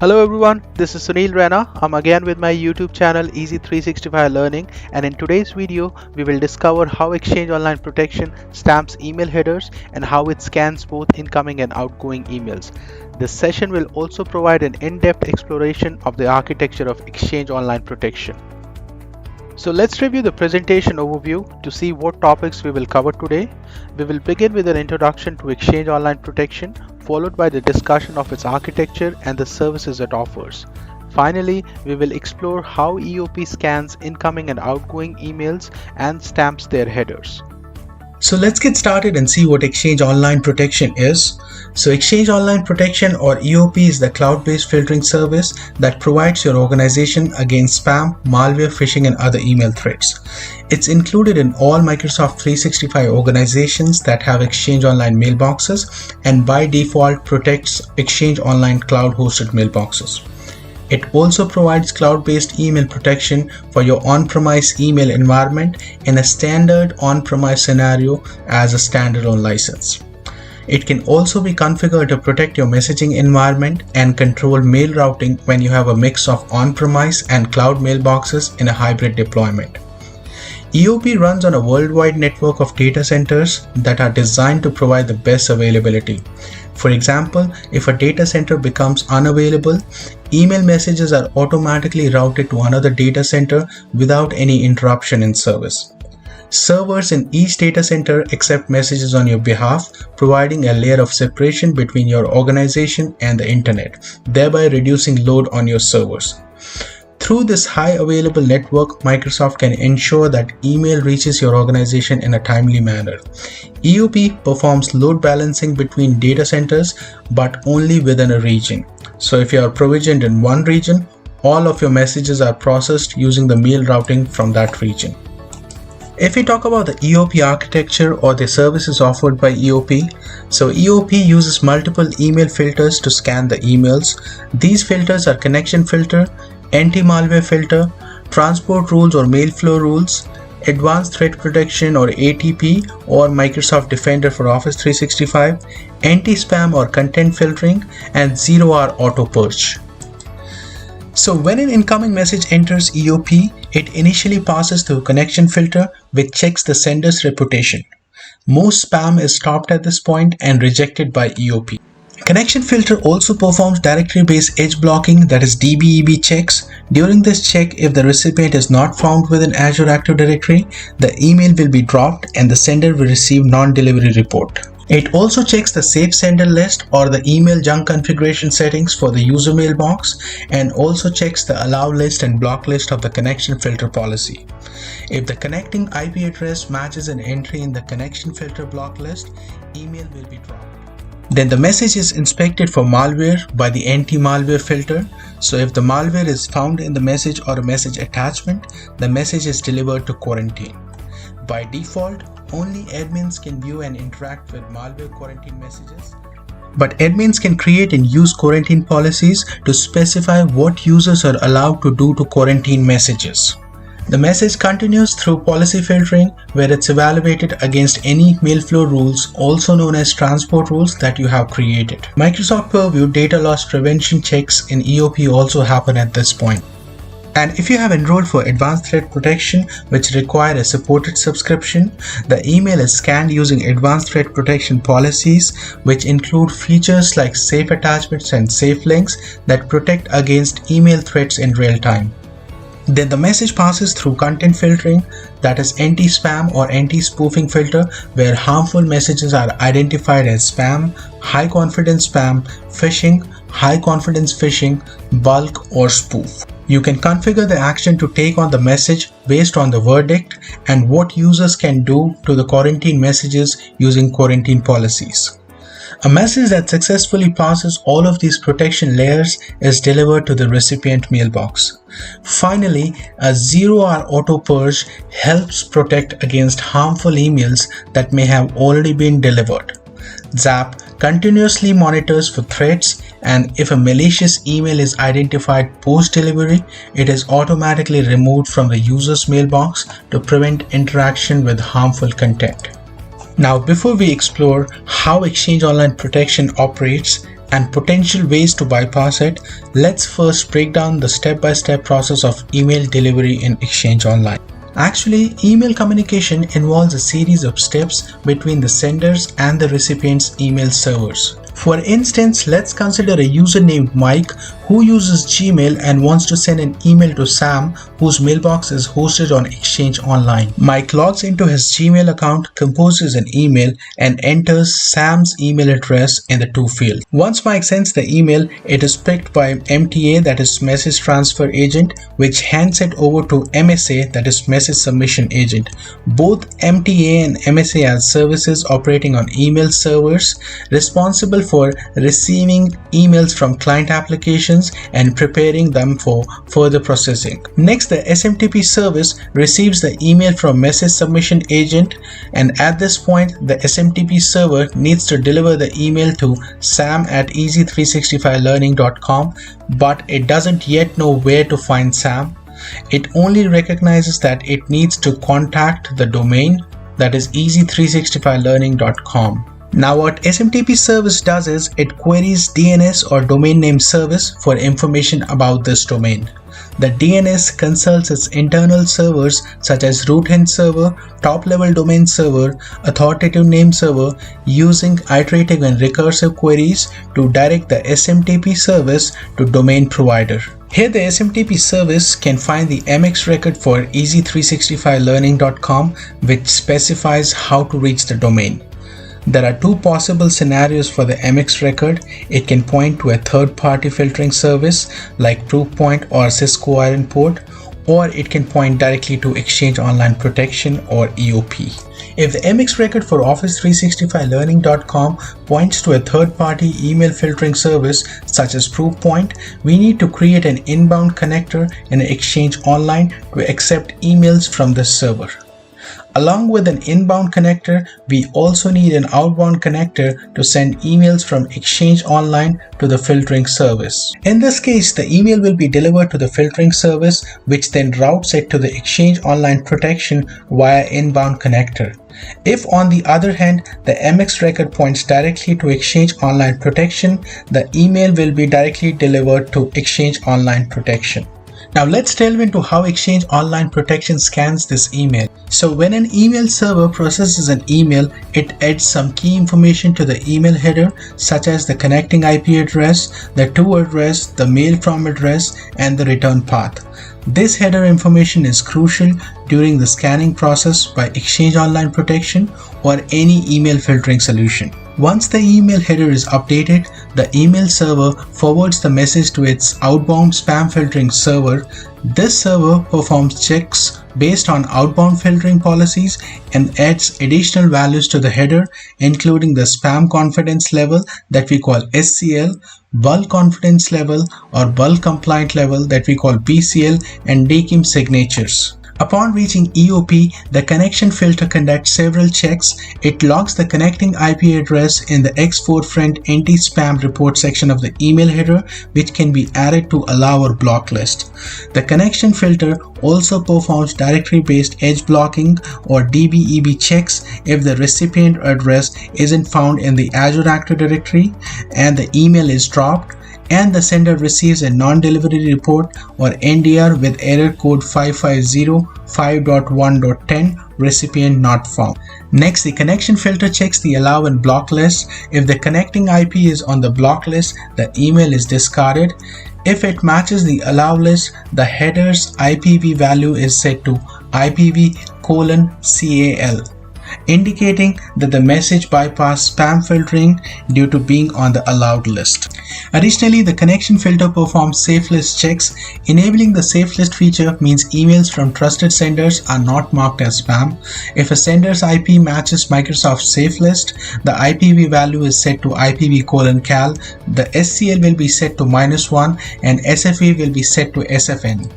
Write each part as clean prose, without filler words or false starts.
Hello everyone, this is Sunil Rana. I'm again with my YouTube channel Easy365 Learning, and in today's video we will discover how Exchange Online Protection stamps email headers and how it scans both incoming and outgoing emails. This session will also provide an in-depth exploration of the architecture of Exchange Online Protection. So let's review the presentation overview to see what topics we will cover today. We will begin with an introduction to Exchange Online Protection, followed by the discussion of its architecture and the services it offers. Finally, we will explore how EOP scans incoming and outgoing emails and stamps their headers. So let's get started and see what Exchange Online Protection is. So Exchange Online Protection, or EOP, is the cloud-based filtering service that provides your organization against spam, malware, phishing, and other email threats. It's included in all Microsoft 365 organizations that have Exchange Online mailboxes, and by default protects Exchange Online cloud-hosted mailboxes. It also provides cloud-based email protection for your on-premise email environment in a standard on-premise scenario as a standalone license. It can also be configured to protect your messaging environment and control mail routing when you have a mix of on-premise and cloud mailboxes in a hybrid deployment. EOP runs on a worldwide network of data centers that are designed to provide the best availability. For example, if a data center becomes unavailable, email messages are automatically routed to another data center without any interruption in service. Servers in each data center accept messages on your behalf, providing a layer of separation between your organization and the internet, thereby reducing load on your servers. Through this high available network, Microsoft can ensure that email reaches your organization in a timely manner. EOP performs load balancing between data centers, but only within a region. So if you are provisioned in one region, all of your messages are processed using the mail routing from that region. If we talk about the EOP architecture or the services offered by EOP, so EOP uses multiple email filters to scan the emails. These filters are connection filter, anti-malware filter, transport rules or Mailflow rules, advanced threat protection or ATP or Microsoft Defender for Office 365, anti-spam or content filtering, and zero-hour auto purge. So when an incoming message enters EOP, it initially passes through connection filter, which checks the sender's reputation. Most spam is stopped at this point and rejected by EOP. Connection filter also performs directory-based edge blocking, that is DBEB checks. During this check, if the recipient is not found within Azure Active Directory, the email will be dropped and the sender will receive non-delivery report. It also checks the safe sender list or the email junk configuration settings for the user mailbox, and also checks the allow list and block list of the connection filter policy. If the connecting IP address matches an entry in the connection filter block list, email will be dropped. Then the message is inspected for malware by the anti-malware filter. So if the malware is found in the message or a message attachment, the message is delivered to quarantine. By default, only admins can view and interact with malware quarantine messages. But admins can create and use quarantine policies to specify what users are allowed to do to quarantine messages. The message continues through policy filtering, where it's evaluated against any Mailflow rules, also known as transport rules, that you have created. Microsoft Purview data loss prevention checks in EOP also happen at this point. And if you have enrolled for Advanced Threat Protection, which require a supported subscription, the email is scanned using Advanced Threat Protection policies, which include features like safe attachments and safe links that protect against email threats in real time. Then the message passes through content filtering, that is anti-spam or anti-spoofing filter, where harmful messages are identified as spam, high confidence spam, phishing, high confidence phishing, bulk, or spoof. You can configure the action to take on the message based on the verdict and what users can do to the quarantine messages using quarantine policies. A message that successfully passes all of these protection layers is delivered to the recipient mailbox. Finally, a zero-hour auto purge helps protect against harmful emails that may have already been delivered. ZAP continuously monitors for threats, and if a malicious email is identified post-delivery, it is automatically removed from the user's mailbox to prevent interaction with harmful content. Now, before we explore how Exchange Online Protection operates, and potential ways to bypass it, let's first break down the step-by-step process of email delivery in Exchange Online. Actually, email communication involves a series of steps between the senders and the recipient's email servers. For instance, let's consider a user named Mike who uses Gmail and wants to send an email to Sam, whose mailbox is hosted on Exchange Online. Mike logs into his Gmail account, composes an email, and enters Sam's email address in the to field. Once Mike sends the email, it is picked by MTA, that is Message Transfer Agent, which hands it over to MSA, that is Message Submission Agent. Both MTA and MSA are services operating on email servers responsible for receiving emails from client applications and preparing them for further processing. Next, the SMTP service receives the email from Message Submission Agent, and at this point the SMTP server needs to deliver the email to sam@easy365learning.com, but it doesn't yet know where to find Sam. It only recognizes that it needs to contact the domain, that is easy365learning.com. Now what SMTP service does is it queries DNS or domain name service for information about this domain. The DNS consults its internal servers such as root hint server, top level domain server, authoritative name server, using iterative and recursive queries to direct the SMTP service to domain provider. Here the SMTP service can find the MX record for easy365learning.com, which specifies how to reach the domain. There are two possible scenarios for the MX record. It can point to a third-party filtering service like Proofpoint or Cisco Ironport, or it can point directly to Exchange Online Protection or EOP. If the MX record for Office365learning.com points to a third-party email filtering service such as Proofpoint, we need to create an inbound connector in Exchange Online to accept emails from this server. Along with an inbound connector, we also need an outbound connector to send emails from Exchange Online to the filtering service. In this case, the email will be delivered to the filtering service, which then routes it to the Exchange Online Protection via inbound connector. If, on the other hand, the MX record points directly to Exchange Online Protection, the email will be directly delivered to Exchange Online Protection. Now let's delve into how Exchange Online Protection scans this email. So when an email server processes an email, it adds some key information to the email header, such as the connecting IP address, the to address, the mail from address, and the return path. This header information is crucial during the scanning process by Exchange Online Protection or any email filtering solution. Once the email header is updated, the email server forwards the message to its outbound spam filtering server. This server performs checks based on outbound filtering policies and adds additional values to the header, including the spam confidence level that we call SCL, bulk confidence level or bulk compliant level that we call BCL, and DKIM signatures. Upon reaching EOP, the connection filter conducts several checks. It logs the connecting IP address in the X4Friend anti-spam report section of the email header, which can be added to allow or block list. The connection filter also performs directory-based edge blocking or DBEB checks if the recipient address isn't found in the Azure Active Directory and the email is dropped, and the sender receives a non-delivery report or NDR with error code 550.5.1.10, recipient not found. Next, the connection filter checks the allow and block list. If the connecting IP is on the block list, the email is discarded. If it matches the allow list, the header's IPv value is set to IPv:CAL, indicating that the message bypassed spam filtering due to being on the allowed list. Additionally, the connection filter performs safe list checks. Enabling the safe list feature means emails from trusted senders are not marked as spam. If a sender's IP matches Microsoft's safe list, the IPv value is set to IPv:CAL, the SCL will be set to -1, and SFA will be set to SFN.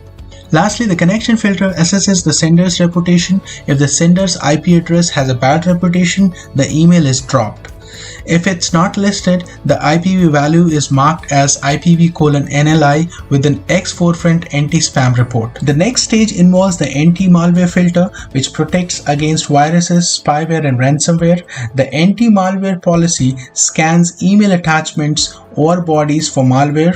Lastly, the connection filter assesses the sender's reputation. If the sender's IP address has a bad reputation, the email is dropped. If it's not listed, the IPv value is marked as IPv:NLI with an X forefront anti-spam report. The next stage involves the anti-malware filter, which protects against viruses, spyware, and ransomware. The anti-malware policy scans email attachments or bodies for malware.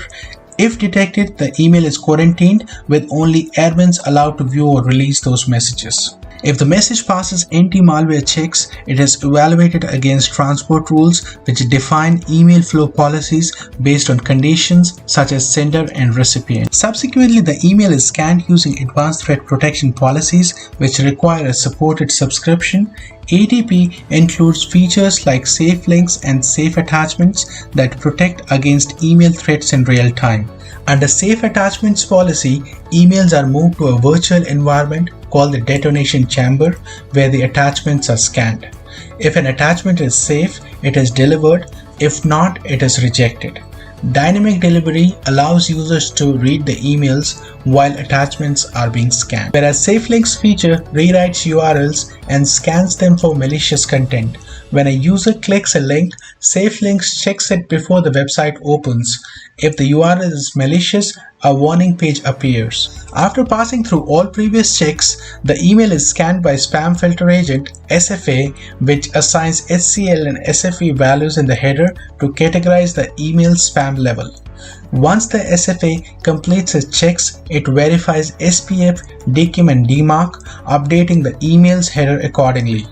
If detected, the email is quarantined with only admins allowed to view or release those messages. If the message passes anti-malware checks, it is evaluated against transport rules, which define email flow policies based on conditions such as sender and recipient. Subsequently, the email is scanned using advanced threat protection policies, which require a supported subscription. ATP includes features like safe links and safe attachments that protect against email threats in real time. Under Safe Attachments policy, emails are moved to a virtual environment called the detonation chamber, where the attachments are scanned. If an attachment is safe, it is delivered. If not, it is rejected. Dynamic delivery allows users to read the emails while attachments are being scanned, whereas Safe Links feature rewrites URLs and scans them for malicious content. When a user clicks a link, Safe Links checks it before the website opens. If the URL is malicious, a warning page appears. After passing through all previous checks, the email is scanned by Spam Filter Agent (SFA), which assigns SCL and SFE values in the header to categorize the email spam level. Once the SFA completes its checks, it verifies SPF, DKIM, and DMARC, updating the email's header accordingly.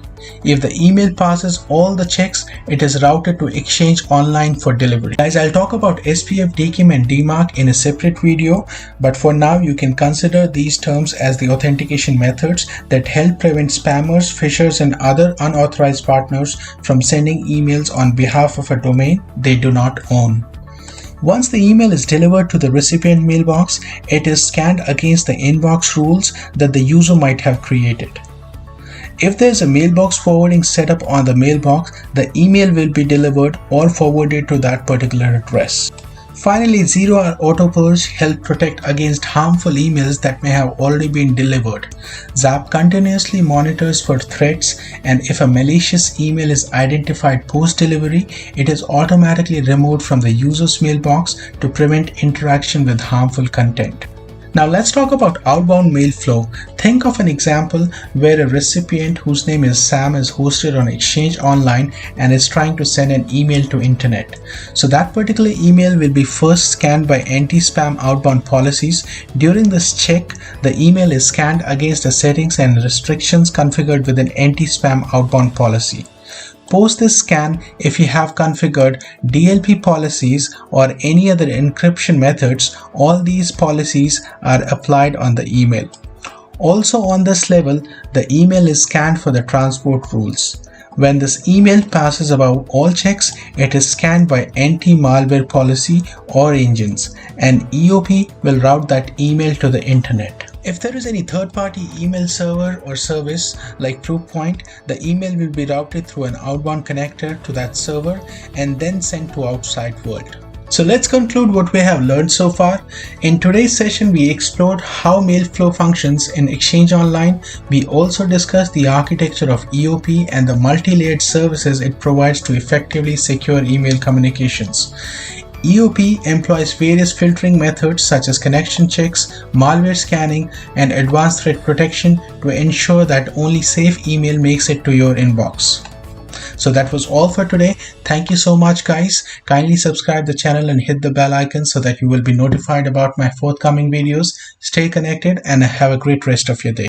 If the email passes all the checks, it is routed to ExchangeOnline for delivery. Guys, I'll talk about SPF, DKIM, and DMARC in a separate video, but for now you can consider these terms as the authentication methods that help prevent spammers, phishers, and other unauthorized partners from sending emails on behalf of a domain they do not own. Once the email is delivered to the recipient mailbox, it is scanned against the inbox rules that the user might have created. If there is a mailbox forwarding setup on the mailbox, the email will be delivered or forwarded to that particular address. Finally, zero-hour auto-purge helps protect against harmful emails that may have already been delivered. Zap continuously monitors for threats, and if a malicious email is identified post-delivery, it is automatically removed from the user's mailbox to prevent interaction with harmful content. Now let's talk about outbound mail flow. Think of an example where a recipient whose name is Sam is hosted on ExchangeOnline and is trying to send an email to internet. So that particular email will be first scanned by anti-spam outbound policies. During this check, the email is scanned against the settings and restrictions configured with an anti-spam outbound policy. Post this scan, if you have configured DLP policies or any other encryption methods, all these policies are applied on the email. Also on this level, the email is scanned for the transport rules. When this email passes above all checks, it is scanned by anti-malware policy or engines, and EOP will route that email to the internet. If there is any third-party email server or service like Proofpoint, the email will be routed through an outbound connector to that server and then sent to outside world. So let's conclude what we have learned so far. In today's session, we explored how Mailflow functions in ExchangeOnline. We also discussed the architecture of EOP and the multi-layered services it provides to effectively secure email communications. EOP employs various filtering methods such as connection checks, malware scanning, and advanced threat protection to ensure that only safe email makes it to your inbox. So that was all for today. Thank you so much, guys. Kindly subscribe the channel and hit the bell icon so that you will be notified about my forthcoming videos. Stay connected and have a great rest of your day.